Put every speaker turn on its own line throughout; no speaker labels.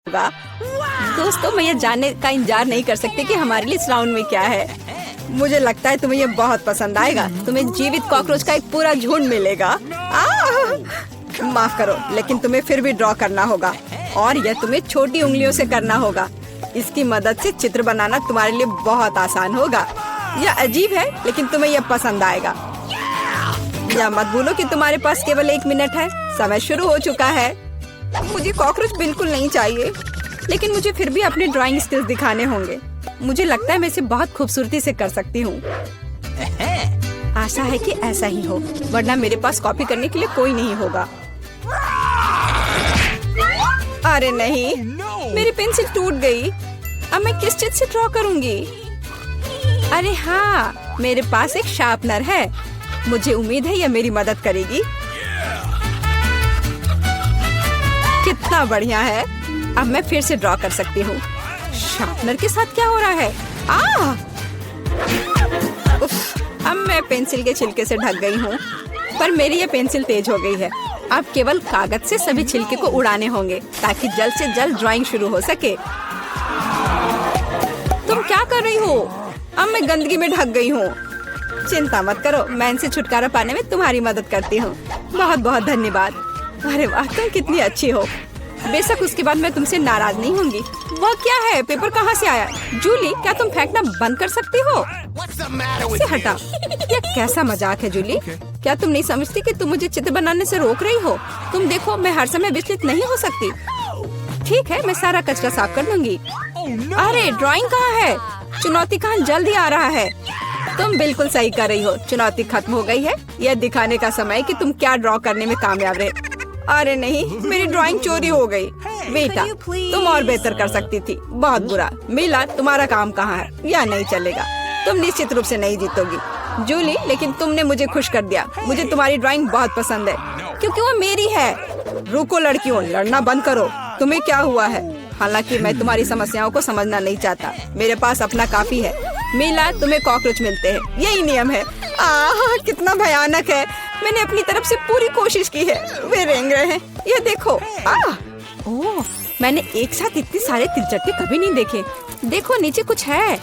होगा। दोस्तों, मैं ये जानने का इंतजार नहीं कर सकती कि हमारे लिए इस राउंड में क्या है। मुझे लगता है तुम्हें ये बहुत पसंद आएगा। तुम्हें जीवित कॉकरोच का एक पूरा झुंड मिलेगा। माफ करो, लेकिन तुम्हें फिर भी ड्रॉ करना होगा और यह तुम्हें छोटी उंगलियों से करना होगा। इसकी मदद से चित्र बनाना तुम्हारे लिए बहुत आसान होगा। यह अजीब है, लेकिन तुम्हें यह पसंद आएगा। या मत भूलो कि तुम्हारे पास केवल 1 मिनट है। समय शुरू हो चुका है। मुझे कॉकरोच बिल्कुल नहीं चाहिए, लेकिन मुझे फिर भी अपने ड्राइंग स्किल्स दिखाने होंगे। मुझे लगता है मैं इसे बहुत खूबसूरती से कर सकती हूँ। आशा है कि ऐसा ही हो, वरना मेरे पास कॉपी करने के लिए कोई नहीं होगा। अरे नहीं, मेरी पेंसिल टूट गई। अब मैं किस चीज से ड्रॉ करूंगी? अरे हाँ, मेरे पास एक शार्पनर है। मुझे उम्मीद है यह मेरी मदद करेगी। कितना बढ़िया है। अब मैं फिर से ड्रॉ कर सकती हूँ। शार्पनर के साथ क्या हो रहा है? उफ, अब मैं पेंसिल के छिलके से ढक गई हूँ, पर मेरी ये पेंसिल तेज हो गई है। अब केवल कागज से सभी छिलके को उड़ाने होंगे ताकि जल्द से जल्द ड्राइंग शुरू हो सके। तुम क्या कर रही हो? अब मैं गंदगी में ढक गई हूँ। चिंता मत करो, मैं इनसे छुटकारा पाने में तुम्हारी मदद करती हूँ। बहुत बहुत धन्यवाद। अरे वाह, तुम कितनी अच्छी हो। बेशक उसके बाद मैं तुमसे नाराज नहीं होंगी। वह क्या है? पेपर कहाँ से आया? जूली, क्या तुम फेंकना बंद कर सकती हो? इसे हटा। यह कैसा मजाक है जूली? क्या तुम नहीं समझती कि तुम मुझे चित्र बनाने से रोक रही हो? तुम देखो, मैं हर समय विचलित नहीं हो सकती। ठीक है, मैं सारा कचरा साफ कर दूंगी। अरे ड्राइंग कहाँ है? चुनौती कहाँ जल्द ही आ रहा है। तुम बिल्कुल सही कर रही हो। चुनौती खत्म हो गई है। यह दिखाने का समय कि तुम क्या ड्रॉ करने में कामयाब रहे। अरे नहीं, मेरी ड्राइंग चोरी हो गई। बेटा, तुम और बेहतर कर सकती थी। बहुत बुरा। मीला, तुम्हारा काम कहाँ है? यह नहीं चलेगा। तुम निश्चित रूप से नहीं जीतोगी जूली, लेकिन तुमने मुझे खुश कर दिया। मुझे तुम्हारी ड्राइंग बहुत पसंद है क्योंकि वो मेरी है। रुको लड़कियों, लड़ना बंद करो। तुम्हें क्या हुआ है? हालांकि मैं तुम्हारी समस्याओं को समझना नहीं चाहता। मेरे पास अपना काफी है। मीला, तुम्हें कॉकरोच मिलते हैं, यही नियम है। कितना भयानक है। मैंने अपनी तरफ से पूरी कोशिश की है। वे रेंग रहे हैं। ये देखो। ओह, मैंने एक साथ इतने सारे तिलचट्टे कभी नहीं देखे। देखो, नीचे कुछ है।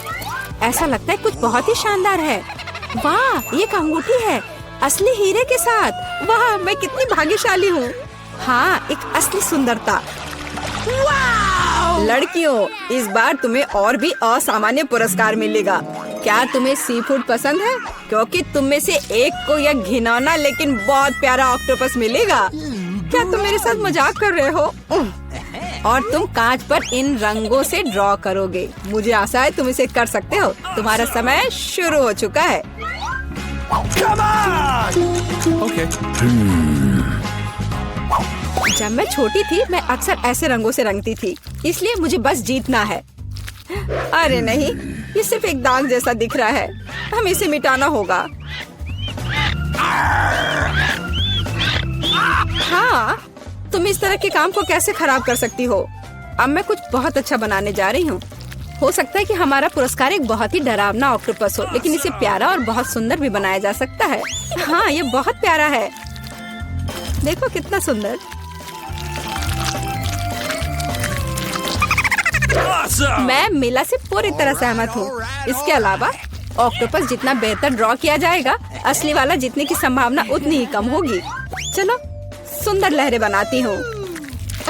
ऐसा लगता है कुछ बहुत ही शानदार है। वाह, ये एक अंगूठी है, असली हीरे के साथ। वाह, मैं कितनी भाग्यशाली हूँ। हाँ, एक असली सुंदरता। लड़कियों, इस बार तुम्हें और भी असामान्य पुरस्कार मिलेगा। क्या तुम्हें सी फूड पसंद है? क्योंकि तुम में से एक को यह घिनौना लेकिन बहुत प्यारा ऑक्टोपस मिलेगा। क्या तुम मेरे साथ मजाक कर रहे हो? और तुम कांच पर इन रंगों से ड्रॉ करोगे। मुझे आशा है तुम इसे कर सकते हो। तुम्हारा समय शुरू हो चुका है।
Okay.
जब मैं छोटी थी, मैं अक्सर ऐसे रंगों से रंगती थी, इसलिए मुझे बस जीतना है। अरे नहीं, ये सिर्फ एक दाग जैसा दिख रहा है। हमें इसे मिटाना होगा। हाँ, तुम इस तरह के काम को कैसे खराब कर सकती हो? अब मैं कुछ बहुत अच्छा बनाने जा रही हूँ। हो सकता है कि हमारा पुरस्कार एक बहुत ही डरावना ऑक्टोपस हो, लेकिन इसे प्यारा और बहुत सुंदर भी बनाया जा सकता है। हाँ, ये बहुत प्यारा है। देखो कितना सुंदर। मैं मीला से पूरी तरह सहमत हूँ। इसके अलावा ऑक्टोपस जितना बेहतर ड्रॉ किया जाएगा, असली वाला जीतने की संभावना उतनी ही कम होगी। चलो सुंदर लहरें बनाती हूँ।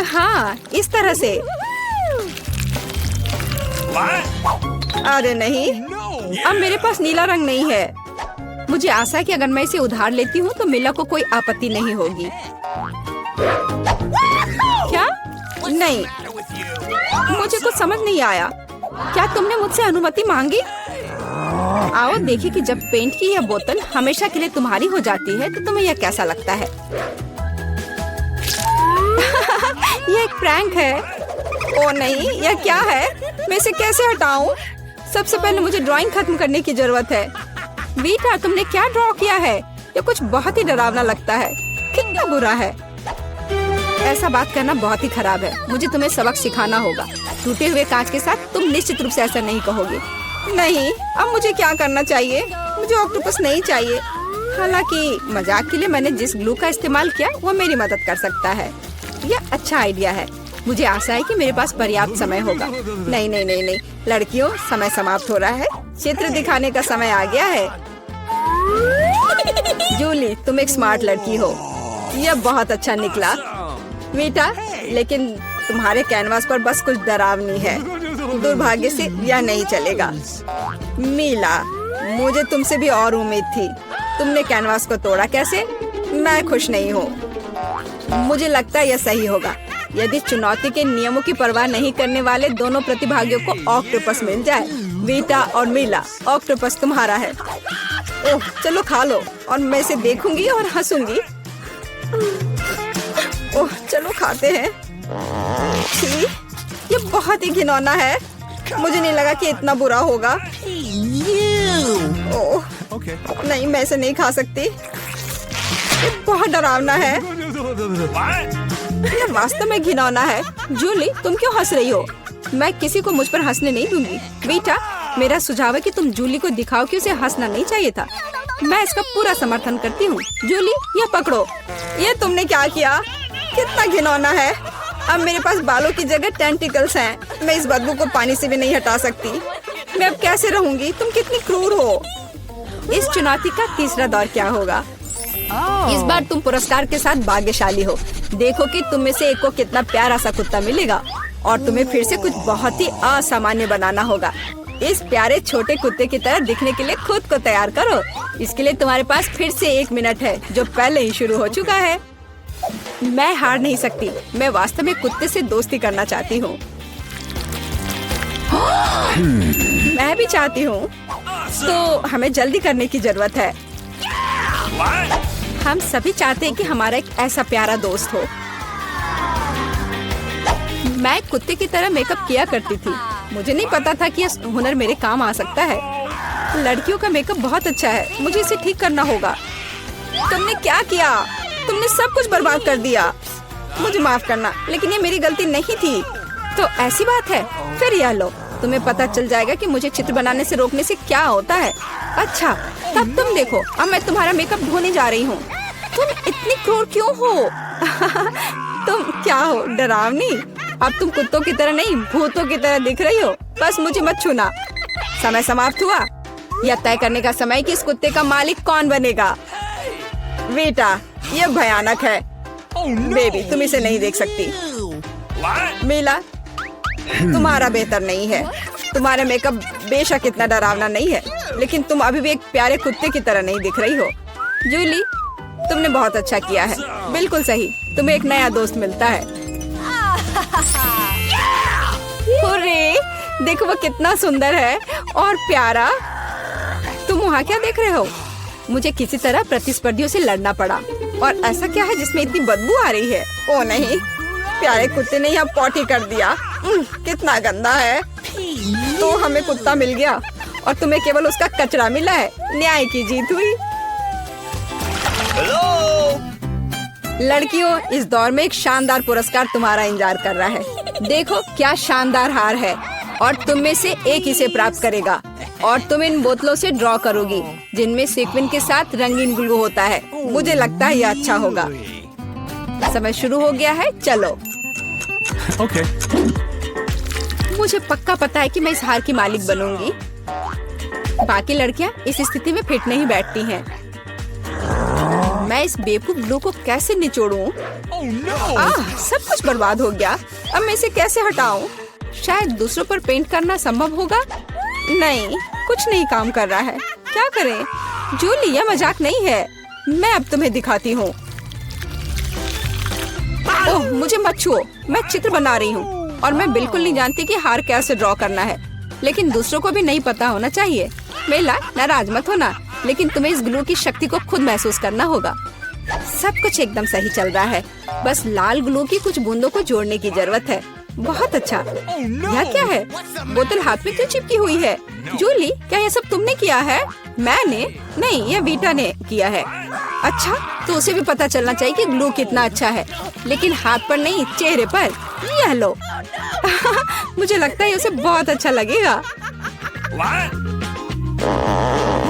हाँ, इस तरह से। अरे नहीं, अब मेरे पास नीला रंग नहीं है। मुझे आशा है कि अगर मैं इसे उधार लेती हूँ तो मीला को कोई आपत्ति नहीं होगी। क्या? नहीं, मुझे कुछ समझ नहीं आया। क्या तुमने मुझसे अनुमति मांगी? आओ देखिए कि जब पेंट की यह बोतल हमेशा के लिए तुम्हारी हो जाती है तो तुम्हें यह कैसा लगता है। यह एक प्रैंक है। ओ नहीं, यह क्या है? मैं इसे कैसे हटाऊं? सबसे पहले मुझे ड्राइंग खत्म करने की जरूरत है। वीटा, तुमने क्या ड्रॉ किया है? यह कुछ बहुत ही डरावना लगता है। कितना बुरा है। ऐसा बात करना बहुत ही खराब है। मुझे तुम्हें सबक सिखाना होगा। टूटे हुए कांच के साथ तुम निश्चित रूप से ऐसा नहीं कहोगे। नहीं, अब मुझे क्या करना चाहिए? मुझे ऑक्टोपस नहीं चाहिए। हालांकि मजाक के लिए मैंने जिस ग्लू का इस्तेमाल किया वो मेरी मदद कर सकता है। यह अच्छा आइडिया है। मुझे आशा है कि मेरे पास पर्याप्त समय होगा। नहीं नहीं नहीं नहीं लड़कियों, समय समाप्त हो रहा है। चित्र दिखाने का समय आ गया है। जूली, तुम एक स्मार्ट लड़की हो। यह बहुत अच्छा निकला वीटा, लेकिन तुम्हारे कैनवास पर बस कुछ डरावनी है। दुर्भाग्य से यह नहीं चलेगा। मीला, मुझे तुमसे भी और उम्मीद थी। तुमने कैनवास को तोड़ा कैसे? मैं खुश नहीं हूँ। मुझे लगता है यह सही होगा यदि चुनौती के नियमों की परवाह नहीं करने वाले दोनों प्रतिभागियों को ऑक्टोपस मिल जाए। वीटा और मीला, ऑक्टोपस तुम्हारा है। ओह, चलो खा लो और मैं इसे देखूंगी और हंसूंगी। ओह, चलो खाते हैं। छी, ये बहुत ही घिनौना है। मुझे नहीं लगा कि इतना बुरा होगा। ओह, नहीं, मैं इसे नहीं खा सकती। ये बहुत डरावना है। ये वास्तव में घिनौना है। जूली, तुम क्यों हंस रही हो? मैं किसी को मुझ पर हंसने नहीं दूंगी। बेटा, मेरा सुझाव है कि तुम जूली को दिखाओ कि उसे हंसना नहीं चाहिए था। मैं इसका पूरा समर्थन करती हूँ। जूली, ये पकड़ो। ये तुमने क्या किया? कितना घिनौना है। अब मेरे पास बालों की जगह टेंटिकल्स हैं। मैं इस बदबू को पानी से भी नहीं हटा सकती। मैं अब कैसे रहूंगी? तुम कितनी क्रूर हो। इस चुनौती का तीसरा दौर क्या होगा? इस बार तुम पुरस्कार के साथ भाग्यशाली हो। देखो कि तुम में से एक को कितना प्यारा सा कुत्ता मिलेगा और तुम्हें फिर से कुछ बहुत ही असामान्य बनाना होगा। इस प्यारे छोटे कुत्ते की तरह दिखने के लिए खुद को तैयार करो। इसके लिए तुम्हारे पास फिर से 1 मिनट है, जो पहले ही शुरू हो चुका है। मैं हार नहीं सकती। मैं वास्तव में कुत्ते से दोस्ती करना चाहती हूँ। मैं भी चाहती हूँ। तो हमें जल्दी करने की जरूरत है। हम सभी चाहते हैं कि हमारा एक ऐसा प्यारा दोस्त हो। मैं कुत्ते की तरह मेकअप किया करती थी। मुझे नहीं पता था कि यह हुनर मेरे काम आ सकता है। लड़कियों का मेकअप बहुत अच्छा है। मुझे इसे ठीक करना होगा। तुमने क्या किया? तुमने सब कुछ बर्बाद कर दिया। मुझे माफ करना, लेकिन ये मेरी गलती नहीं थी। तो ऐसी बात है? फिर यह लो, तुम्हें पता चल जाएगा कि मुझे चित्र बनाने से रोकने से क्या होता है। अच्छा, तब तुम देखो। अब मैं तुम्हारा मेकअप धोने जा रही हूँ। तुम इतनी क्रूर क्यों हो? तुम क्या हो, डरावनी? अब तुम कुत्तों की तरह नहीं, भूतों की तरह दिख रही हो। बस मुझे मत छूना। समय समाप्त हुआ। यह तय करने का समय कि इस कुत्ते का मालिक कौन बनेगा। बेटा, यह भयानक है। बेबी, तुम इसे नहीं देख सकती। मीला, तुम्हारा बेहतर नहीं है। तुम्हारा मेकअप बेशक इतना डरावना नहीं है, लेकिन तुम अभी भी एक प्यारे कुत्ते की तरह नहीं दिख रही हो। जूली, तुमने बहुत अच्छा किया है। बिल्कुल सही, तुम्हें एक नया दोस्त मिलता है। हुर्रे, देखो वो कितना सुंदर है और प्यारा। तुम वहाँ क्या देख रहे हो? मुझे किसी तरह प्रतिस्पर्धियों से लड़ना पड़ा। और ऐसा क्या है जिसमें इतनी बदबू आ रही है? ओ नहीं, प्यारे कुत्ते ने यहाँ पॉटी कर दिया। कितना गंदा है। तो हमें कुत्ता मिल गया और तुम्हें केवल उसका कचरा मिला है। न्याय की जीत हुई। लड़कियों, इस दौर में एक शानदार पुरस्कार तुम्हारा इंतजार कर रहा है। देखो क्या शानदार हार है और तुम में से एक इसे प्राप्त करेगा। और तुम इन बोतलों से ड्रॉ करोगी जिनमें सीक्वेंस के साथ रंगीन ग्लू होता है। मुझे लगता है यह अच्छा होगा। समय शुरू हो गया है, चलो।
ओके।
मुझे पक्का पता है कि मैं इस हार की मालिक बनूंगी। बाकी लड़कियां इस स्थिति में फिट नहीं बैठती हैं। मैं इस बेवकूफ ग्लू को कैसे निचोड़ूं? सब कुछ बर्बाद हो गया। अब मैं इसे कैसे हटाऊं? शायद दूसरों पर पेंट करना संभव होगा। नहीं, कुछ नहीं काम कर रहा है। क्या करें? जूली, यह मजाक नहीं है। मैं अब तुम्हें दिखाती हूँ। ओह, मुझे मत छुओ। मैं चित्र बना रही हूँ और मैं बिल्कुल नहीं जानती कि हार कैसे ड्रॉ करना है। लेकिन दूसरों को भी नहीं पता होना चाहिए। मेला, नाराज मत होना, लेकिन तुम्हें इस ग्लू की शक्ति को खुद महसूस करना होगा। सब कुछ एकदम सही चल रहा है। बस लाल ग्लू की कुछ बूंदों को जोड़ने की जरूरत है। बहुत अच्छा। यह क्या है? बोतल हाथ में क्यों चिपकी हुई है? जूली, क्या यह सब तुमने किया है? मैंने नहीं, यह वीटा ने किया है। अच्छा, तो उसे भी पता चलना चाहिए कि ग्लू कितना अच्छा है, लेकिन हाथ पर नहीं, चेहरे पर। यह लो। मुझे लगता है उसे बहुत अच्छा लगेगा।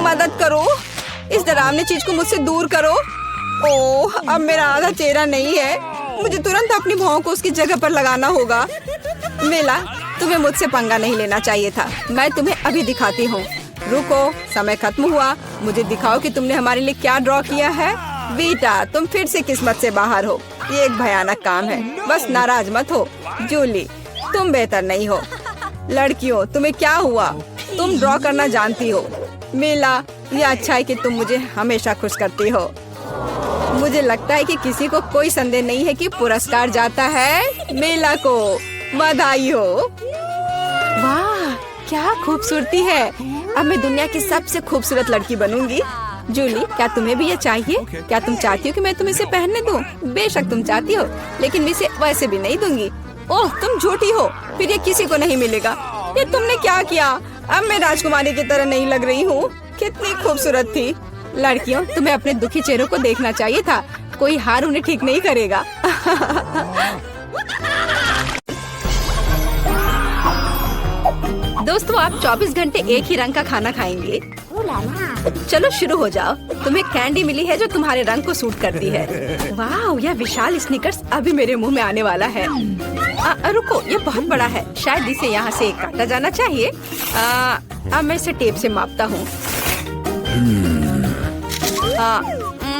मदद करो, इस डरावनी चीज को मुझसे दूर करो। ओह, अब मेरा आधा चेहरा नहीं है। मुझे तुरंत अपनी भौं को उसकी जगह पर लगाना होगा। मेला, तुम्हें मुझसे पंगा नहीं लेना चाहिए था। मैं तुम्हें अभी दिखाती हूँ। रुको, समय खत्म हुआ। मुझे दिखाओ कि तुमने हमारे लिए क्या ड्रॉ किया है। बेटा, तुम फिर से किस्मत से बाहर हो। ये एक भयानक काम है। बस नाराज मत हो। जूली, तुम बेहतर नहीं हो। लड़कियों, तुम्हें क्या हुआ? तुम ड्रॉ करना जानती हो। मेला, ये अच्छा है कि तुम मुझे हमेशा खुश करती हो। मुझे लगता है कि किसी को कोई संदेह नहीं है कि पुरस्कार जाता है मेला को। बधाई हो। वाह, क्या खूबसूरती है। अब मैं दुनिया की सबसे खूबसूरत लड़की बनूंगी। जूली, क्या तुम्हें भी ये चाहिए? क्या तुम चाहती हो कि मैं तुम्हें इसे पहनने दूं? बेशक तुम चाहती हो, लेकिन मैं इसे वैसे भी नहीं दूंगी। ओह, तुम झूठी हो। फिर ये किसी को नहीं मिलेगा। ये तुमने क्या किया? अब मैं राजकुमारी की तरह नहीं लग रही हूँ। कितनी खूबसूरत थी। लड़कियों, तुम्हें अपने दुखी चेहरों को देखना चाहिए था। कोई हार उन्हें ठीक नहीं करेगा। दोस्तों, आप 24 घंटे एक ही रंग का खाना खाएंगे। चलो शुरू हो जाओ। तुम्हें कैंडी मिली है जो तुम्हारे रंग को सूट करती है। वाह, यह विशाल स्निकर्स अभी मेरे मुंह में आने वाला है। रुको, ये बहुत बड़ा है। शायद इसे यहाँ से काटा जाना चाहिए। अब मैं इसे टेप से मापता हूँ।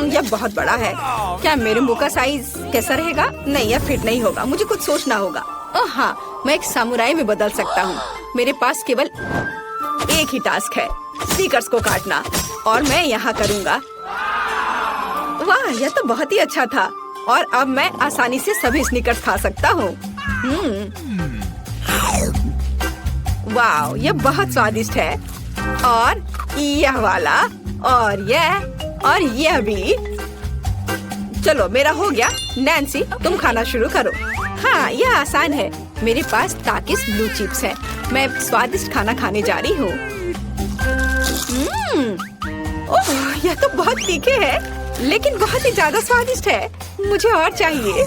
यह बहुत बड़ा है। क्या मेरे मुंह का साइज कैसा रहेगा? नहीं, यह फिट नहीं होगा। मुझे कुछ सोचना होगा। ओह हाँ, मैं एक सामुराई में बदल सकता हूँ। मेरे पास केवल एक ही टास्क है, स्नीकर्स को काटना, और मैं यहाँ करूँगा। वाह, यह तो बहुत ही अच्छा था। और अब मैं आसानी से सभी स्नीकर्स खा सकता हूँ। वाह, यह बहुत स्वादिष्ट है। और यह वाला, और यह भी। चलो, मेरा हो गया। नैन्सी, तुम खाना शुरू करो। हाँ, यह आसान है। मेरे पास ताकिस ब्लू चिप्स है। मैं स्वादिष्ट खाना खाने जा रही हूँ। ओह, यह तो बहुत तीखे है, लेकिन बहुत ही ज्यादा स्वादिष्ट है। मुझे और चाहिए।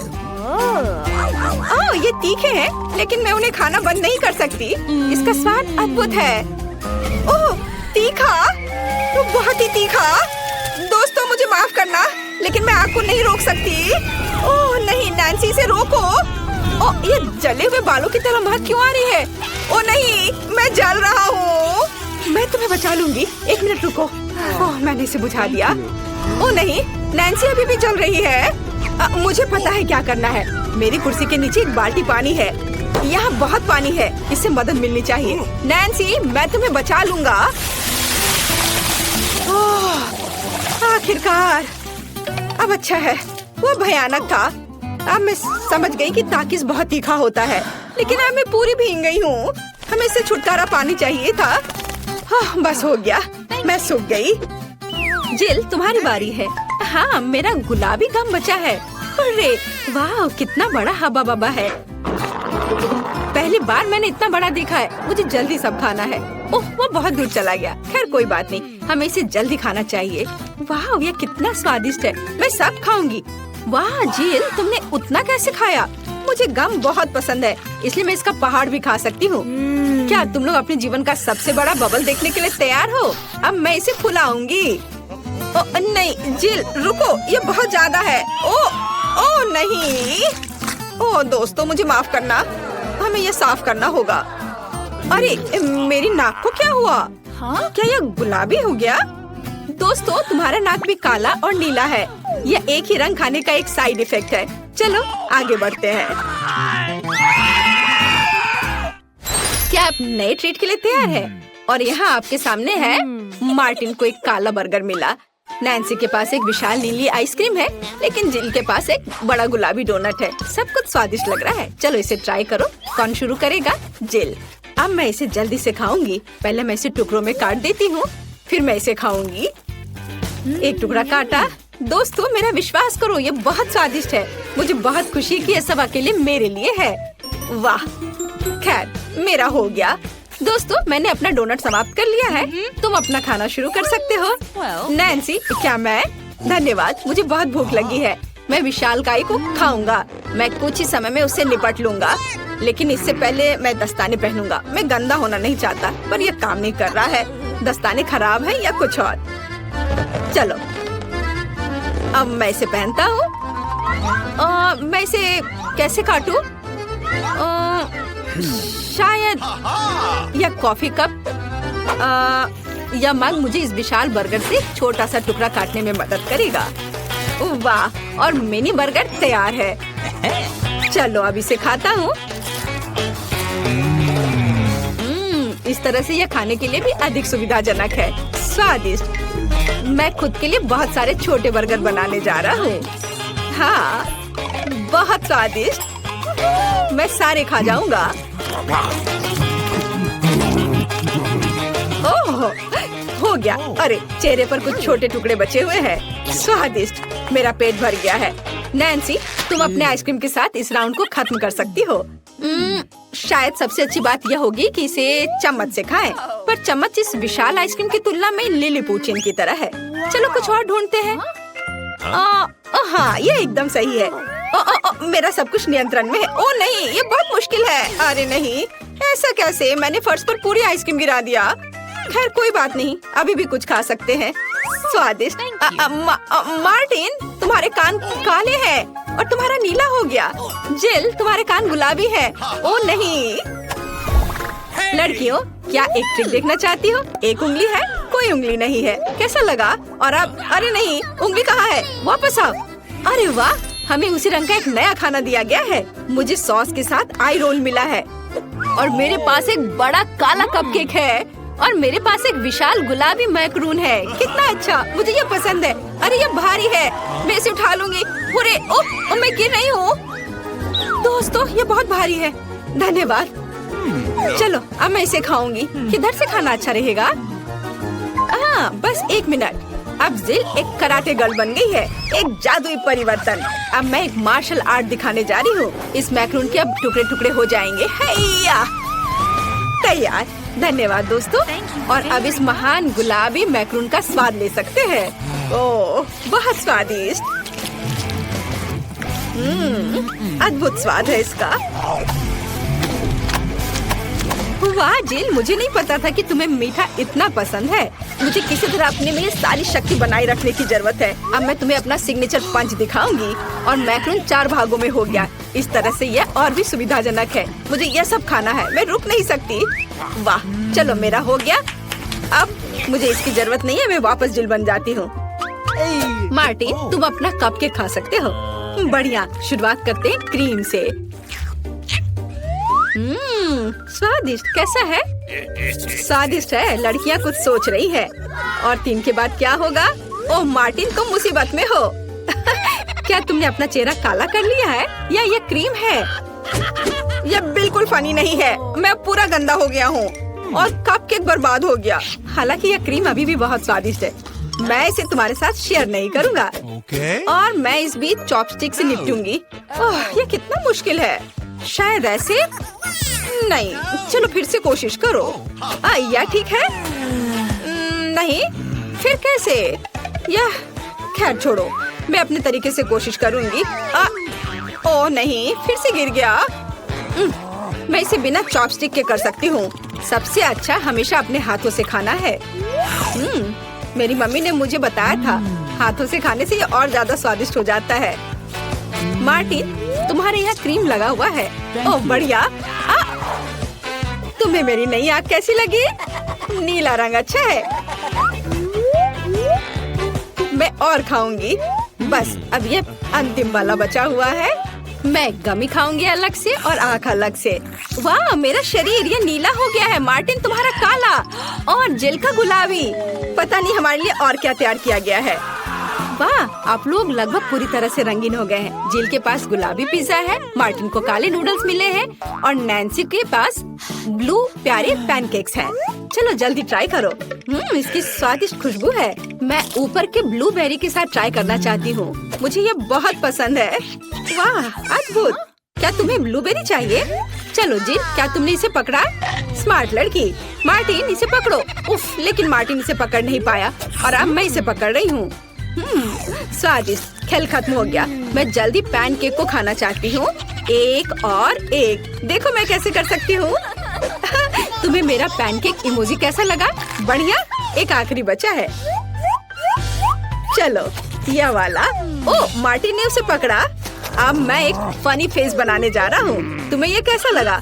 ओह, ये तीखे हैं, लेकिन मैं उन्हें खाना बंद नहीं कर सकती। इसका स्वाद अद्भुत है। ओह, तीखा, तो बहुत ही तीखा। दोस्तों, मुझे माफ करना, लेकिन मैं आग को नहीं रोक सकती। ओह नहीं, नैन्सी, इसे रोको। ओह, ये जले हुए बालों की तरह महक क्यों आ रही है? ओह नहीं, मैं जल रहा हूँ। मैं तुम्हें बचा लूंगी। एक मिनट रुको। ओह, मैंने इसे बुझा दिया। ओह नहीं, नैन्सी अभी भी जल रही है। मुझे पता है क्या करना है। मेरी कुर्सी के नीचे एक बाल्टी पानी है। यहाँ बहुत पानी है। इससे मदद मिलनी चाहिए। नैन्सी, मैं तुम्हें बचा लूंगा। आखिरकार, अब अच्छा है। वो भयानक था। अब मैं समझ गई कि ताकिस बहुत तीखा होता है, लेकिन अब मैं पूरी भीग गई हूँ। हमें इससे छुटकारा पानी चाहिए था। बस हो गया, मैं सूख गई। जिल, तुम्हारी बारी है। हाँ, मेरा गुलाबी गम बचा है। अरे वाह, कितना बड़ा हब्बा बब्बा है। पहली बार मैंने इतना बड़ा देखा है। मुझे जल्दी सब खाना है। ओह, वो बहुत दूर चला गया। खैर कोई बात नहीं, हमें इसे जल्दी खाना चाहिए। वाह, ये कितना स्वादिष्ट है। मैं सब खाऊंगी। वाह जिल, तुमने उतना कैसे खाया? मुझे गम बहुत पसंद है, इसलिए मैं इसका पहाड़ भी खा सकती हूँ। क्या तुम लोग अपने जीवन का सबसे बड़ा बबल देखने के लिए तैयार हो? अब मैं इसे फुलाऊंगी। नहीं जिल, रुको, ये बहुत ज्यादा है। ओ नहीं। ओ दोस्तों, मुझे माफ करना, हमें ये साफ करना होगा। अरे मेरी नाक को क्या हुआ? हाँ, क्या यह गुलाबी हो गया? दोस्तों, तुम्हारा नाक भी काला और नीला है। यह एक ही रंग खाने का एक साइड इफेक्ट है। चलो आगे बढ़ते हैं। क्या आप नए ट्रीट के लिए तैयार हैं? और यहाँ आपके सामने है। मार्टिन को एक काला बर्गर मिला। नैन्सी के पास एक विशाल नीली आइसक्रीम है, लेकिन जिल के पास एक बड़ा गुलाबी डोनट है। सब कुछ स्वादिष्ट लग रहा है। चलो इसे ट्राई करो। कौन शुरू करेगा? जिल। अब मैं इसे जल्दी से खाऊंगी। पहले मैं इसे टुकड़ों में काट देती हूँ, फिर मैं इसे खाऊंगी। एक टुकड़ा काटा। दोस्तों, मेरा विश्वास करो, ये बहुत स्वादिष्ट है। मुझे बहुत खुशी कि ये सब अकेले मेरे लिए है। वाह, खैर मेरा हो गया। दोस्तों, मैंने अपना डोनट समाप्त कर लिया है। तुम अपना खाना शुरू कर सकते हो। नैन्सी, क्या मैं? धन्यवाद, मुझे बहुत भूख लगी है। मैं विशालकाय को खाऊंगा। मैं कुछ ही समय में उससे निपट लूंगा, लेकिन इससे पहले मैं दस्ताने पहनूंगा। मैं गंदा होना नहीं चाहता, पर यह काम नहीं कर रहा है। दस्ताने खराब है या कुछ और। चलो अब मैं इसे पहनता हूँ। मैं इसे कैसे काटूं? शायद यह कॉफी कप या मग मुझे इस विशाल बर्गर से छोटा सा टुकड़ा काटने में मदद करेगा। वाह, और मिनी बर्गर तैयार है। चलो अब इसे खाता हूँ। इस तरह से यह खाने के लिए भी अधिक सुविधाजनक है। स्वादिष्ट। मैं खुद के लिए बहुत सारे छोटे बर्गर बनाने जा रहा हूँ। हाँ, बहुत स्वादिष्ट। मैं सारे खा जाऊंगा। ओह, हो गया। अरे, चेहरे पर कुछ छोटे टुकड़े बचे हुए हैं। स्वादिष्ट। मेरा पेट भर गया है। नैन्सी, तुम अपने आइसक्रीम के साथ इस राउंड को खत्म कर सकती हो। शायद सबसे अच्छी बात यह होगी कि इसे चम्मच से खाएं। पर चम्मच इस विशाल आइसक्रीम की तुलना में लिलीपुचिन की तरह है। चलो कुछ और ढूंढते हैं। हाँ, ये एकदम सही है। मेरा सब कुछ नियंत्रण में है। ओ नहीं, ये बहुत मुश्किल है। अरे नहीं, ऐसा कैसे? मैंने फर्श पर पूरी आइसक्रीम गिरा दिया। खैर कोई बात नहीं, अभी भी कुछ खा सकते हैं। स्वादिष्ट। मार्टिन, तुम्हारे कान काले हैं और तुम्हारा नीला हो गया। जिल, तुम्हारे कान गुलाबी है। ओ नहीं। लड़कियों, क्या एक ट्रिक देखना चाहती हो? एक उंगली है, कोई उंगली नहीं है। कैसा लगा? और अब अरे नहीं, उंगली कहाँ है? वापस आओ। अरे वाह, हमें उसी रंग का एक नया खाना दिया गया है। मुझे सॉस के साथ आई रोल मिला है और मेरे पास एक बड़ा काला कपकेक है और मेरे पास एक विशाल गुलाबी मैक्रून है। कितना अच्छा, मुझे ये पसंद है। अरे ये भारी है, मैं इसे उठा लूंगी। अरे ओह, मैं गिर रही हूँ। दोस्तों, ये बहुत भारी है। धन्यवाद। चलो अब मैं इसे खाऊंगी। किधर से खाना अच्छा रहेगा? बस एक मिनट। अब जिल एक कराटे गर्ल बन गई है। एक जादुई परिवर्तन। अब मैं एक मार्शल आर्ट दिखाने जा रही हूँ। इस मैक्रून के अब टुकड़े टुकड़े हो जाएंगे। हैया, तैयार। धन्यवाद दोस्तों। और अब इस महान गुलाबी मैक्रून का स्वाद ले सकते हैं। ओह, बहुत स्वादिष्ट। अद्भुत स्वाद है इसका। वाह जिल, मुझे नहीं पता था कि तुम्हें मीठा इतना पसंद है। मुझे किसी तरह अपने में सारी शक्ति बनाए रखने की जरूरत है। अब मैं तुम्हें अपना सिग्नेचर पंच दिखाऊंगी। और मैक्रून 4 भागों में हो गया। इस तरह से यह और भी सुविधाजनक है। मुझे यह सब खाना है, मैं रुक नहीं सकती। वाह, चलो मेरा हो गया। अब मुझे इसकी जरूरत नहीं है, मैं वापस जिल बन जाती हूँ। मार्टिन, तुम अपना कपकेक खा सकते हो। बढ़िया, शुरुआत करते हैं क्रीम से। स्वादिष्ट। कैसा है? स्वादिष्ट है। लड़कियाँ कुछ सोच रही है। और 3 के बाद क्या होगा? ओह मार्टिन, तुम मुसीबत में हो। क्या तुमने अपना चेहरा काला कर लिया है या ये क्रीम है? यह बिल्कुल फनी नहीं है। मैं पूरा गंदा हो गया हूँ और कपकेक बर्बाद हो गया। हालांकि यह क्रीम अभी भी बहुत स्वादिष्ट है। मैं इसे तुम्हारे साथ शेयर नहीं करूँगा। और मैं इस बीच चॉपस्टिक से निपटूंगी। ओह, ये कितना मुश्किल है। शायद ऐसे नहीं। चलो फिर से कोशिश करो। यह ठीक है? नहीं, फिर कैसे? यह खैर छोड़ो, मैं अपने तरीके से कोशिश करूंगी। ओह नहीं, फिर से गिर गया। मैं इसे बिना चॉपस्टिक के कर सकती हूँ। सबसे अच्छा हमेशा अपने हाथों से खाना है। मेरी मम्मी ने मुझे बताया था, हाथों से खाने से ये और ज्यादा स्वादिष्ट हो जाता है। मार्टिन, तुम्हारे यहाँ क्रीम लगा हुआ है। ओह बढ़िया। तुम्हें मेरी नई आँख कैसी लगी? नीला रंग अच्छा है। मैं और खाऊंगी। बस अब ये अंतिम वाला बचा हुआ है। मैं गमी खाऊंगी अलग से और आँख अलग से। वाह, मेरा शरीर ये नीला हो गया है। मार्टिन, तुम्हारा काला और जिल का गुलाबी। पता नहीं हमारे लिए और क्या तैयार किया गया है। वाह, आप लोग लगभग पूरी तरह से रंगीन हो गए हैं। जिल के पास गुलाबी पिज्जा है, मार्टिन को काले नूडल्स मिले हैं और नैन्सी के पास ब्लू प्यारे पैनकेक्स हैं। चलो जल्दी ट्राई करो। इसकी स्वादिष्ट खुशबू है। मैं ऊपर के ब्लूबेरी के साथ ट्राई करना चाहती हूँ। मुझे ये बहुत पसंद है। वाह, अद्भुत। क्या तुम्हें ब्लूबेरी चाहिए? चलो जिल, क्या तुमने इसे पकड़ा? स्मार्ट लड़की। मार्टिन, इसे पकड़ो। उफ, लेकिन मार्टिन इसे पकड़ नहीं पाया और अब मैं इसे पकड़ रही हूँ। स्वादिष्ट। खेल खत्म हो गया। मैं जल्दी पैनकेक को खाना चाहती हूँ। एक और एक। देखो मैं कैसे कर सकती हूँ। तुम्हें मेरा पैनकेक इमोजी कैसा लगा? बढ़िया। एक आखिरी बचा है। चलो यह वाला। ओ, मार्टिन ने उसे पकड़ा। अब मैं एक फनी फेस बनाने जा रहा हूँ। तुम्हें ये कैसा लगा?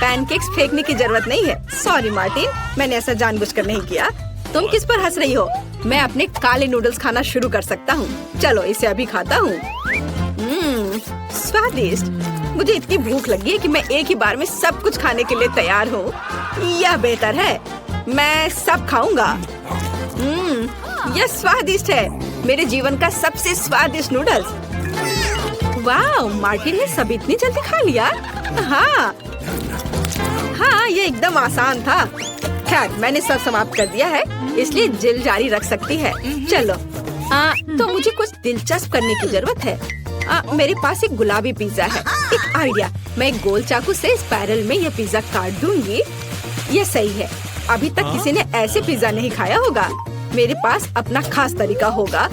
पैनकेक्स फेंकने की जरूरत नहीं है। सॉरी मार्टिन, मैंने ऐसा जानबूझकर नहीं किया। तुम किस पर हंस रही हो? मैं अपने काले नूडल्स खाना शुरू कर सकता हूँ। चलो इसे अभी खाता हूँ। स्वादिष्ट। मुझे इतनी भूख लगी है कि मैं एक ही बार में सब कुछ खाने के लिए तैयार हूँ। यह बेहतर है, मैं सब खाऊंगा। यह स्वादिष्ट है, मेरे जीवन का सबसे स्वादिष्ट नूडल्स। वाह, मार्टिन ने सब इतनी जल्दी खा लिया। हाँ, ये एकदम आसान था। खैर, मैंने सब समाप्त कर दिया है, इसलिए जिल जारी रख सकती है। चलो, तो मुझे कुछ दिलचस्प करने की जरूरत है। मेरे पास एक गुलाबी पिज्जा है। एक आइडिया, मैं एक गोल चाकू से स्पाइरल में यह पिज्जा काट दूंगी। यह सही है। अभी तक किसी ने ऐसे पिज्जा नहीं खाया होगा। मेरे पास अपना खास तरीका होगा।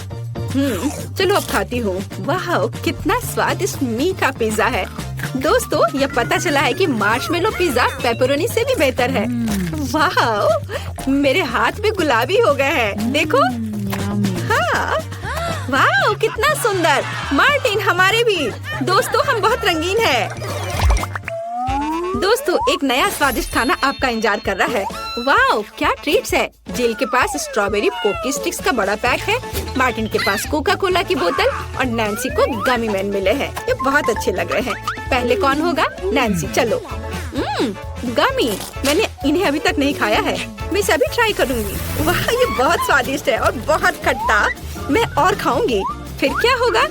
चलो अब खाती हूँ। वाह, कितना स्वादिष्ट मीठा पिज्जा है। दोस्तों, यह पता चला है कि मार्शमेलो पिज्जा पेपरोनी से भी बेहतर है। वाह, मेरे हाथ भी गुलाबी हो गए हैं। देखो। हाँ, वाह, कितना सुंदर। मार्टिन, हमारे भी। दोस्तों, हम बहुत रंगीन हैं। दोस्तों, एक नया स्वादिष्ट खाना आपका इंतजार कर रहा है। वाह, क्या ट्रीट्स है। जिल के पास स्ट्रॉबेरी पोकी स्टिक्स का बड़ा पैक है। मार्टिन के पास कोका कोला की बोतल और नैन्सी को गमी मैन मिले हैं। ये बहुत अच्छे लग रहे हैं। पहले कौन होगा? नैन्सी। चलो। गमी, मैंने इन्हें अभी तक नहीं खाया है। मैं इसे अभी ट्राई करूंगी। वाह, ये बहुत स्वादिष्ट है और बहुत खट्टा। मैं और खाऊंगी। फिर क्या होगा?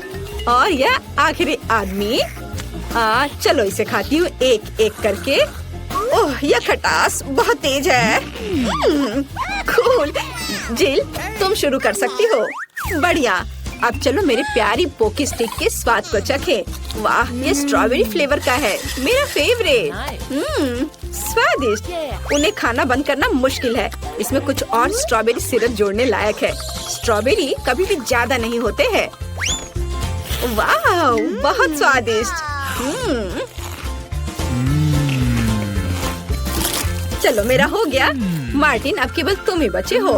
और यह आखिरी आदमी। चलो इसे खाती हूँ एक एक करके। ओह, यह खटास बहुत तेज है। कूल। जिल, तुम शुरू कर सकती हो। बढ़िया। अब चलो मेरे प्यारी पोकी स्टिक के स्वाद को चखें। वाह, ये स्ट्रॉबेरी फ्लेवर का है, मेरा फेवरेट। स्वादिष्ट। उन्हें खाना बंद करना मुश्किल है। इसमें कुछ और स्ट्रॉबेरी सिरप जोड़ने लायक है। स्ट्रॉबेरी कभी भी ज्यादा नहीं होते हैं। वाह, बहुत स्वादिष्ट। चलो, मेरा हो गया। मार्टिन, अब केवल तुम ही बचे हो।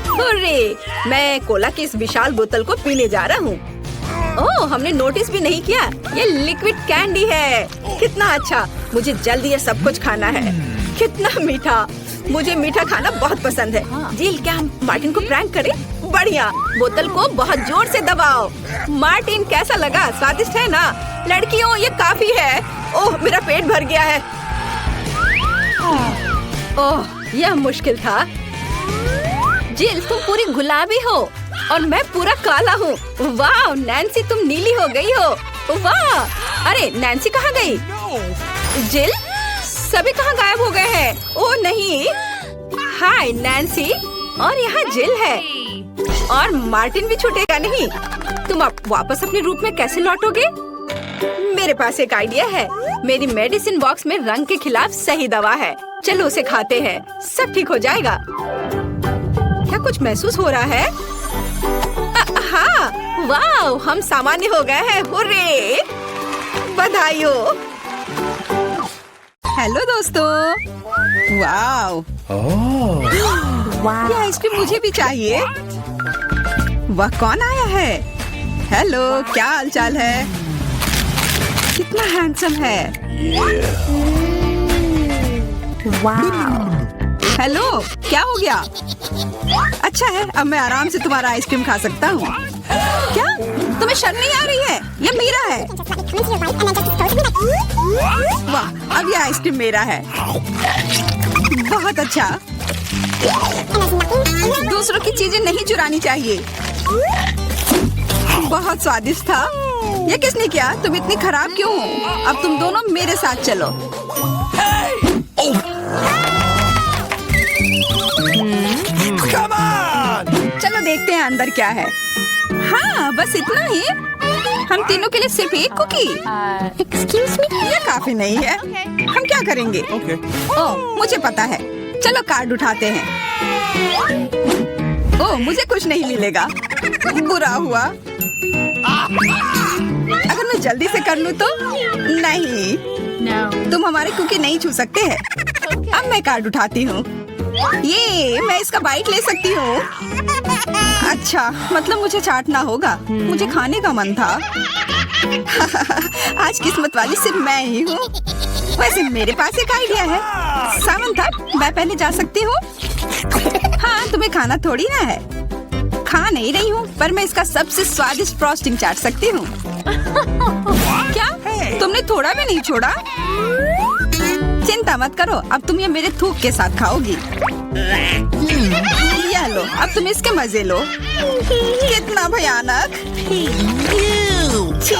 हुर्रे, मैं कोला की इस विशाल बोतल को पीने जा रहा हूँ। ओह, हमने नोटिस भी नहीं किया। ये लिक्विड कैंडी है। कितना अच्छा। मुझे जल्दी ये सब कुछ खाना है। कितना मीठा। मुझे मीठा खाना बहुत पसंद है। जिल, क्या हम मार्टिन को प्रैंक करें? बढ़िया। बोतल को बहुत जोर से दबाओ। मार्टिन, कैसा लगा? स्वादिष्ट है ना? लड़कियों, ये काफी है। ओह, मेरा पेट भर गया है। ओह, यह मुश्किल था। जिल, तुम पूरी गुलाबी हो और मैं पूरा काला हूँ। वाह, नैन्सी, तुम नीली हो गई हो। वाह। अरे, नैन्सी कहाँ गई? जिल, सभी कहाँ गायब हो गए हैं? ओह नहीं। हाय नैन्सी, और यहाँ जिल है और मार्टिन भी छूटेगा नहीं। तुम अब वापस अपने रूप में कैसे लौटोगे? मेरे पास एक आइडिया है। मेरी मेडिसिन बॉक्स में रंग के खिलाफ सही दवा है। चलो उसे खाते हैं, सब ठीक हो जाएगा। क्या कुछ महसूस हो रहा है? हाँ, वाह, हम सामान्य हो गए हैं। हुर्रे, बधाई हो। हेलो दोस्तों। वाह, ये आइसक्रीम मुझे भी चाहिए। वह कौन आया है? हेलो, क्या हालचाल है? कितना हैंडसम है। हेलो, क्या हो गया? अच्छा है, अब मैं आराम से तुम्हारा आइसक्रीम खा सकता हूँ। क्या तुम्हें शर्म नहीं आ रही है? ये मेरा है। वाह, अब ये आइसक्रीम मेरा है। बहुत अच्छा। दूसरों की चीजें नहीं चुरानी चाहिए। बहुत स्वादिष्ट था। ये किसने किया? तुम इतनी खराब क्यों हो? अब तुम दोनों मेरे साथ चलो। चलो देखते हैं अंदर क्या है। हाँ, बस इतना ही। हम तीनों के लिए सिर्फ एक कुकी। एक्सक्यूज मी, ये काफी नहीं है। हम क्या करेंगे? ओह, मुझे पता है। चलो कार्ड उठाते हैं। ओह, मुझे कुछ नहीं मिलेगा। बुरा हुआ। अगर मैं जल्दी से कर लूँ तो? नहीं, तुम हमारे कुकी नहीं छू सकते हैं। अब मैं कार्ड उठाती हूँ। ये, मैं इसका बाइट ले सकती हूँ। अच्छा, मतलब मुझे चाटना होगा। मुझे खाने का मन था। आज किस्मत वाली सिर्फ मैं ही हूँ। वैसे मेरे पास एक आइडिया है। सामंथा, मैं पहले जा सकती हूँ? हाँ, तुम्हें खाना थोड़ी ना है। खा नहीं रही हूँ, पर मैं इसका सबसे स्वादिष्ट फ्रॉस्टिंग चाट सकती हूँ। क्या? तुमने थोड़ा भी नहीं छोड़ा? चिंता मत करो, अब तुम ये मेरे थूक के साथ खाओगी। या लो, अब तुम इसके मजे लो। कितना भयानक! छी!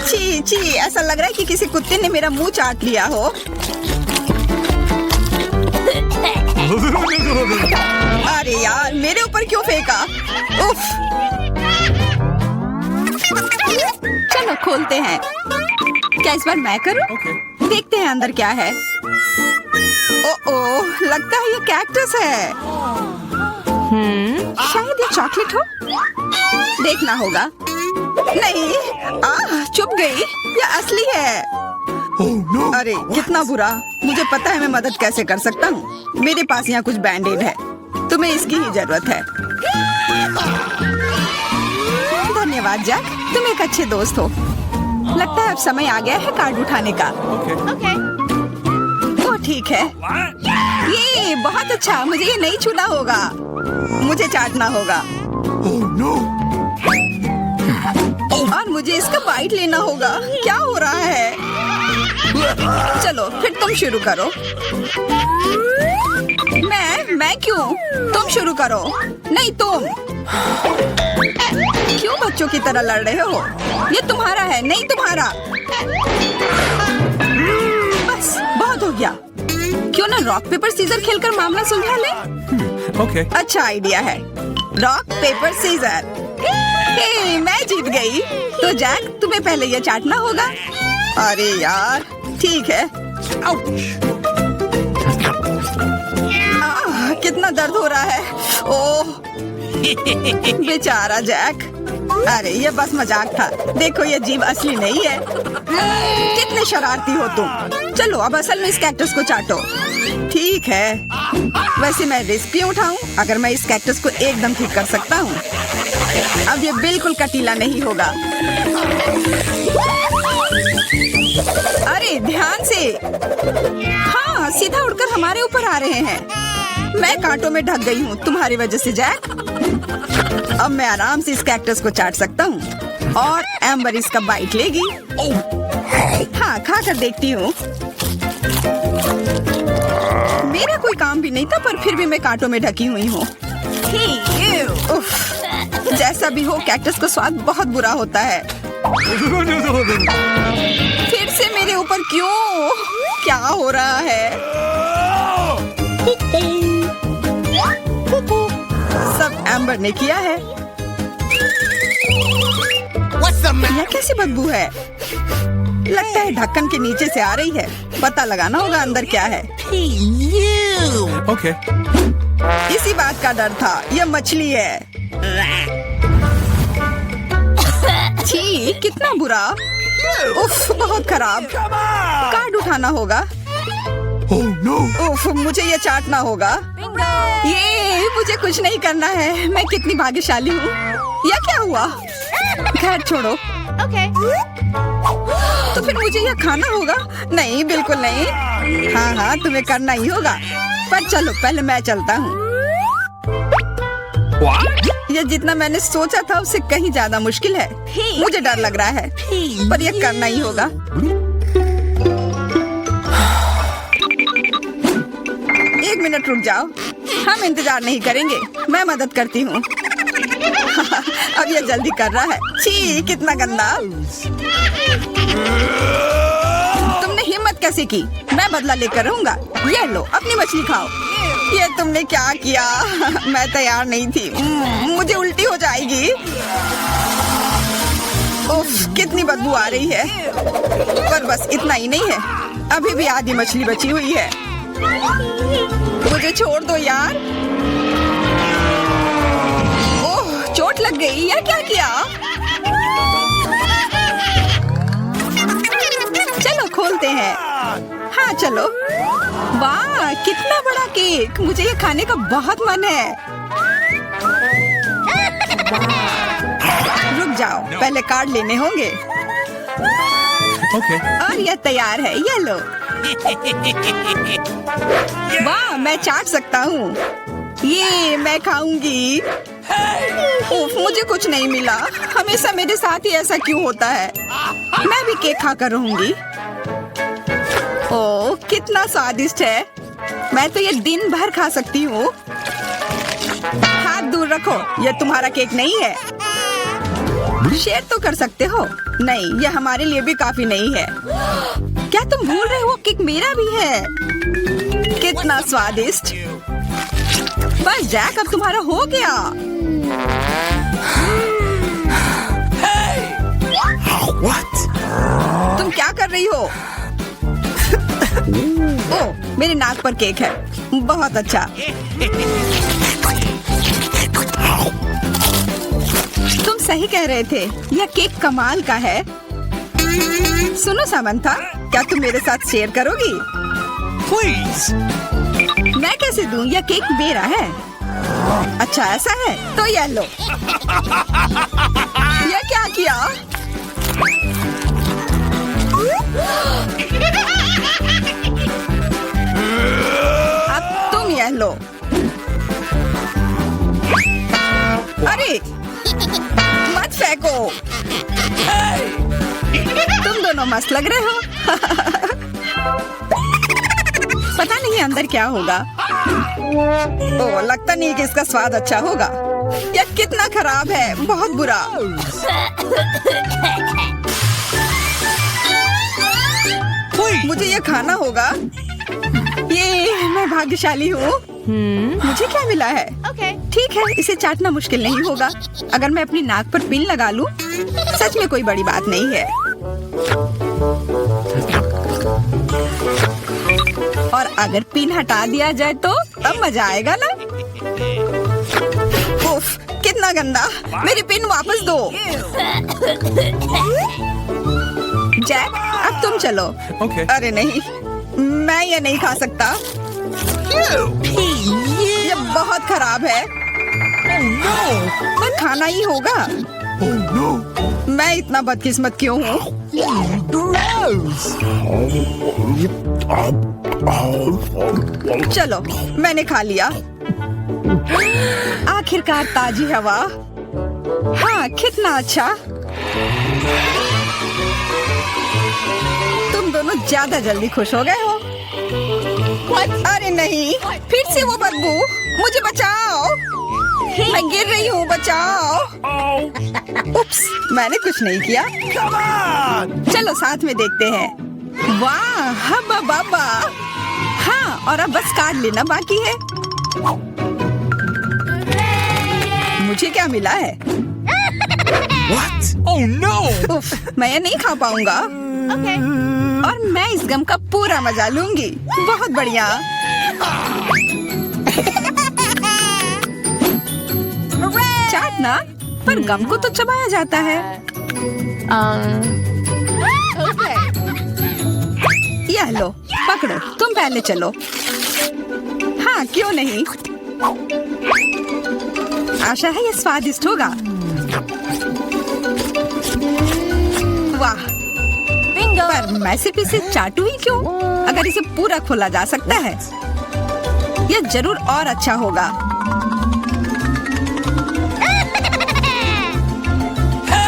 छी छी, ऐसा लग रहा है कि किसी कुत्ते ने मेरा मुंह चाट लिया हो। अरे यार, मेरे ऊपर क्यों फेंका? उफ! चलो खोलते हैं। क्या इस बार मैं करूं?
Okay.
देखते हैं अंदर क्या है। ओह, लगता है ये कैक्टस है। शायद ये चॉकलेट हो। देखना होगा। नहीं, चुप गई। ये असली है।
Oh no!
अरे कितना बुरा। मुझे पता है मैं मदद कैसे कर सकता हूँ। मेरे पास यहाँ कुछ बैंडेड है। तुम्हें इसकी ही जरूरत है। धन्यवाद जैक, तुम एक अच्छे दोस्त हो। लगता है अब समय आ गया है कार्ड उठाने का।
Okay.
ओ ठीक है। ये बहुत अच्छा। मुझे ये नहीं छूना होगा। मुझे चाटना होगा।
Oh no!
और मुझे इसका बाइट लेना होगा। क्या हो रहा है? चलो फिर तुम शुरू करो। मैं क्यों? तुम शुरू करो। नहीं तुम। क्यों बच्चों की तरह लड़ रहे हो? ये तुम्हारा है, नहीं तुम्हारा। बस बहुत हो गया। क्यों ना रॉक पेपर सीजर खेलकर मामला सुलझा ले?
Okay.
अच्छा आइडिया है। Rock paper scissor. हे, मैं जीत गई। तो जैक, तुम्हें पहले ये चाटना होगा। अरे यार, ठीक है। कितना दर्द हो रहा है। ओह, बेचारा जैक। अरे ये बस मजाक था। देखो ये जीव असली नहीं है। कितने शरारती हो तुम। चलो अब असल में इस कैक्टस को चाटो। ठीक है। वैसे मैं रिस्क क्यों उठाऊं अगर मैं इस कैक्टस को एकदम ठीक कर सकता हूँ। अब ये बिल्कुल कटीला नहीं होगा। अरे ध्यान से। हाँ, सीधा उड़कर हमारे ऊपर आ रहे हैं। मैं कांटों में ढक गई हूँ तुम्हारी वजह से जैक। अब मैं आराम से इस कैक्टस को चाट सकता हूँ और एम्बर इसका बाइट लेगी। हाँ, खा कर देखती हूँ। मेरा कोई काम भी नहीं था, पर फिर भी मैं कांटों में ढकी हुई हूँ। उफ, जैसा भी हो, कैक्टस का स्वाद बहुत बुरा होता है। फिर से मेरे ऊपर क्यों? क्या हो रहा है? सब एम्बर ने किया है। यह कैसी बदबू है? लगता है ढक्कन के नीचे से आ रही है। पता लगाना होगा अंदर क्या है।
Okay.
इसी बात का डर था। यह मछली है। छी, कितना बुरा। उफ, बहुत खराब। कार्ड उठाना होगा।
Oh no!
उफ, मुझे ये चाटना होगा। ये मुझे कुछ नहीं करना है। मैं कितनी भाग्यशाली हूँ। यह क्या हुआ? खैर छोड़ो। तो फिर मुझे यह खाना होगा? नहीं, बिल्कुल नहीं। हाँ, तुम्हें करना ही होगा। पर चलो पहले मैं चलता हूँ। यह जितना मैंने सोचा था उससे कहीं ज्यादा मुश्किल है। मुझे डर लग रहा है, पर यह करना ही होगा। एक मिनट रुक जाओ। हम इंतजार नहीं करेंगे। मैं मदद करती हूँ। अब यह जल्दी कर रहा है। छी, कितना गंदा। तुमने हिम्मत कैसे की? मैं बदला लेकर रहूंगा। ये लो, अपनी मछली खाओ। ये तुमने क्या किया? मैं तैयार नहीं थी। मुझे उल्टी हो जाएगी। उफ, कितनी बदबू आ रही है। पर बस इतना ही नहीं है, अभी भी आधी मछली बची हुई है। मुझे छोड़ दो यार। ओह, चोट लग गई। या क्या किया? चलो खोलते हैं। हाँ, हाँ चलो। वाह कितना बड़ा केक, मुझे ये खाने का बहुत मन है। रुक जाओ, पहले कार्ड लेने होंगे।
Okay.
और ये तैयार है, ये लो। वाह मैं चाट सकता हूँ। ये मैं खाऊंगी। उफ, मुझे कुछ नहीं मिला। हमेशा मेरे साथ ही ऐसा क्यों होता है? मैं भी केक खाकर रहूंगी। ओह कितना स्वादिष्ट है। मैं तो ये दिन भर खा सकती हूँ। हाथ दूर रखो, ये तुम्हारा केक नहीं है। शेयर तो कर सकते हो। नहीं, ये हमारे लिए भी काफी नहीं है। क्या तुम भूल रहे हो केक मेरा भी है? कितना स्वादिष्ट। बस जैक अब तुम्हारा हो गया।
What?
तुम क्या कर रही हो? ओह मेरे नाक पर केक है। बहुत अच्छा। तुम सही कह रहे थे, यह केक कमाल का है। सुनो सामंथा, क्या तुम मेरे साथ शेयर करोगी?
Please.
मैं कैसे दूं? यह केक मेरा है। अच्छा ऐसा है तो यह लो। यह क्या किया? अब तुम यह लो। अरे मत फेंको। तुम दोनों मस्त लग रहे हो। पता नहीं अंदर क्या होगा। ओह लगता नहीं कि इसका स्वाद अच्छा होगा। यह कितना खराब है, बहुत बुरा। मुझे ये खाना होगा। ये मैं भाग्यशाली हूँ। मुझे क्या मिला है? ठीक है, इसे चाटना मुश्किल नहीं होगा। अगर मैं अपनी नाक पर पिन लगा लूं, सच में कोई बड़ी बात नहीं है। और अगर पिन हटा दिया जाए तो तब मजा आएगा ना? उफ, कितना गंदा। मेरी पिन वापस दो। जैक अब तुम चलो।
Okay.
अरे नहीं, मैं ये नहीं खा सकता। ये बहुत खराब है। पर खाना ही होगा।
Oh no.
मैं इतना बदकिस्मत क्यों हूँ? चलो मैंने खा लिया। आखिरकार ताजी हवा। हाँ कितना अच्छा। तुम दोनों ज्यादा जल्दी खुश हो गए हो। अरे नहीं, फिर से वो बदबू। मुझे बचाओ, मैं गिर रही हूँ, बचाओ। उप्स, मैंने कुछ नहीं किया।
Come on.
चलो साथ में देखते हैं। वाह हब्बा बाबा। हाँ और अब बस कार्ड लेना बाकी है। मुझे क्या मिला है?
What? Oh no.
उफ, मैं ये नहीं खा पाऊंगा। और मैं इस गम का पूरा मजा लूंगी। बहुत बढ़िया। चाटना, पर गम को तो चबाया जाता है। यह लो, पकड़ो, तुम पहले चलो। हाँ क्यों नहीं। आशा है ये स्वादिष्ट होगा। वाह, पर मैं सिर्फ इसे चाटू ही क्यों? अगर इसे पूरा खोला जा सकता है, यह जरूर और अच्छा होगा।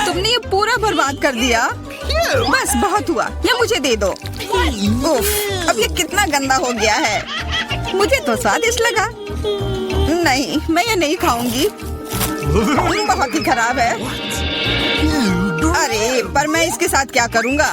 तुमने ये पूरा बर्बाद कर दिया। बस बहुत हुआ, ये मुझे दे दो। उफ, अब ये कितना गंदा हो गया है। मुझे तो स्वादिष्ट लगा। नहीं, मैं ये नहीं खाऊंगी। बहुत ही खराब है। अरे पर मैं इसके साथ क्या करूंगा?